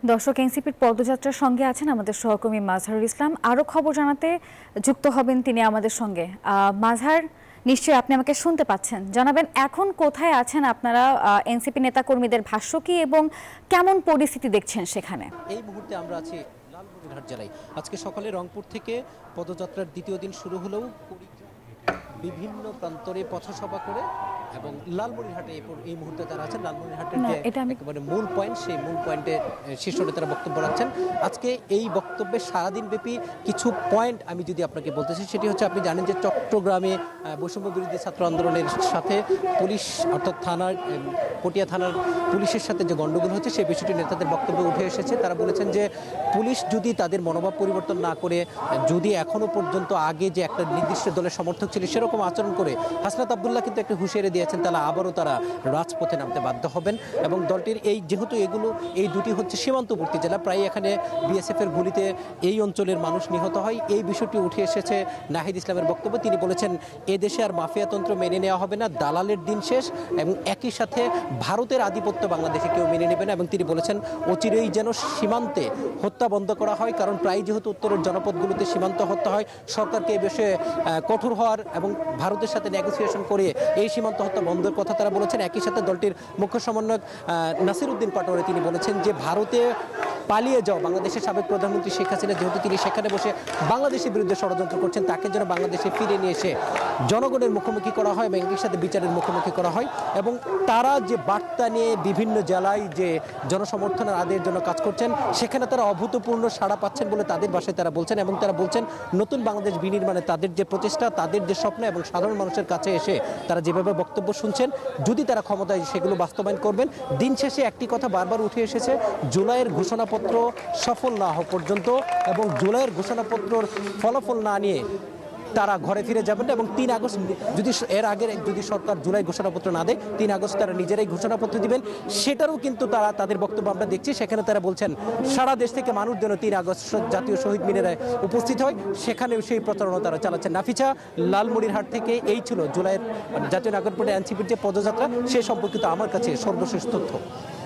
দর্শক, এনসিপির পদযাত্রার সঙ্গে আছেন আমাদের সহকর্মী মাজহারুল ইসলাম। আরও খবর জানাতে যুক্ত হবেন তিনি আমাদের সঙ্গে। মাজহার, নিশ্চয়ই আপনি আমাকে শুনতে পাচ্ছেন, জানাবেন এখন কোথায় আছেন আপনারা, এনসিপি নেতাকর্মীদের ভাষ্য কি এবং কেমন পরিস্থিতি দেখছেন সেখানে? এই মুহূর্তে আমরা আছি লালমনিরহাট জেলায়। আজকে সকালে রংপুর থেকে পদযাত্রার দ্বিতীয় দিন শুরু হলেও বিভিন্ন প্রান্তরে পথসভা করে এবং লালমনিরহাটে এই মুহূর্তে তারা আছেন। লালমনিরহাটের যে একেবারে মূল পয়েন্ট, সেই মূল পয়েন্টে শীর্ষ নেতারা বক্তব্য রাখছেন। আজকে এই বক্তব্যে সারাদিন ব্যাপী কিছু পয়েন্ট আমি যদি আপনাকে বলতে চাই, সেটি হচ্ছে, আপনি জানেন যে চট্টগ্রামে বৈষম্য বিরোধী ছাত্র আন্দোলনের সাথে পুলিশ, অর্থাৎ থানার, পটিয়া থানার পুলিশের সাথে যে গণ্ডগোল হচ্ছে, সেই বিষয়টি নেতাদের বক্তব্যে উঠে এসেছে। তারা বলেছেন যে পুলিশ যদি তাদের মনোভাব পরিবর্তন না করে, যদি এখনো পর্যন্ত আগে যে একটা নির্দিষ্ট দলের সমর্থক ছিল সেরকম আচরণ করে, হাসনাত আব্দুল্লাহ কিন্তু একটা হুঁশিয়ারি দিয়েছেন, তাহলে আবারও তারা রাজপথে নামতে বাধ্য হবেন। এবং দলটির যেহেতু এই দুটি হচ্ছে সীমান্তবর্তী জেলা, প্রায় এখানে বিএসএফের গুলিতে এই অঞ্চলের মানুষ নিহত হয়, এই বিষয়টি উঠে এসেছে নাহিদ ইসলামের বক্তব্য। তিনি বলেছেন এদেশে আর মাফিয়াতন্ত্র মেনে নেওয়া হবে না, দালালের দিন শেষ, এবং একই সাথে ভারতের আধিপত্য বাংলাদেশে কেউ মেনে নেবে না। এবং তিনি বলেছেন অচিরেই যেন সীমান্তে হত্যা বন্ধ করা হয়, কারণ প্রায় যেহেতু উত্তরের জনপদগুলোতে সীমান্ত হত্যা হয়, সরকারকে এই বিষয়ে কঠোর হওয়ার এবং ভারতের সাথে নেগোসিয়েশন করে এই সীমান্ত হত্যা বন্ধের কথা তারা বলেছেন। একই সাথে দলটির মুখ্য সমন্বয়ক নাসিরউদ্দিন পাটোয়ারি তিনি বলেছেন যে ভারতে পালিয়ে যাওয়া বাংলাদেশের সাবেক প্রধানমন্ত্রী শেখ হাসিনা, যেহেতু তিনি সেখানে বসে বাংলাদেশের বিরুদ্ধে ষড়যন্ত্র করছেন, তাকে যেন বাংলাদেশে ফিরে নিয়ে এসে জনগণের মুখোমুখি করা হয় এবং একই সাথে বিচারের মুখোমুখি করা হয়। এবং তারা যে বার্তা নিয়ে বিভিন্ন জেলায় যে জনসমর্থনের আদায়ের জন্য কাজ করছেন, সেখানে তারা অভূতপূর্ণ সাড়া পাচ্ছেন বলে তাদের ভাষায় তারা বলছেন। এবং তারা বলছেন নতুন বাংলাদেশ বিনির্মাণে তাদের যে প্রচেষ্টা, তাদের যে স্বপ্ন, এবং সাধারণ মানুষের কাছে এসে তারা যেভাবে বক্তব্য শুনছেন, যদি তারা ক্ষমতায় সেগুলো বাস্তবায়ন করবেন। দিন শেষে একটি কথা বারবার উঠে এসেছে, জুলাইয়ের ঘোষণাপত্র সফল না হওয়া পর্যন্ত এবং জুলাইয়ের ঘোষণাপত্রর ফলাফল না নিয়ে তারা ঘরে ফিরে যাবেন না। এবং 3 আগস্ট যদি এর আগে যদি সরকার জুলাই ঘোষণাপত্র না দেয়, 3 আগস্ট তারা নিজেরাই ঘোষণাপত্র দিবেন, সেটারও কিন্তু তারা তাদের বক্তব্য আমরা দেখছি। সেখানে তারা বলছেন সারা দেশ থেকে মানুষ যেন 3 আগস্ট জাতীয় শহীদ মিনারে উপস্থিত হয়, সেখানেও সেই প্রচারণা তারা চালাচ্ছেন। নাফিসা, লালমনিরহাট থেকে এই ছিল জুলাইয়ের জাতীয় নাগরিক পার্টি এনসিপির যে পদযাত্রা, সে সম্পর্কিত আমার কাছে সর্বশেষ তথ্য।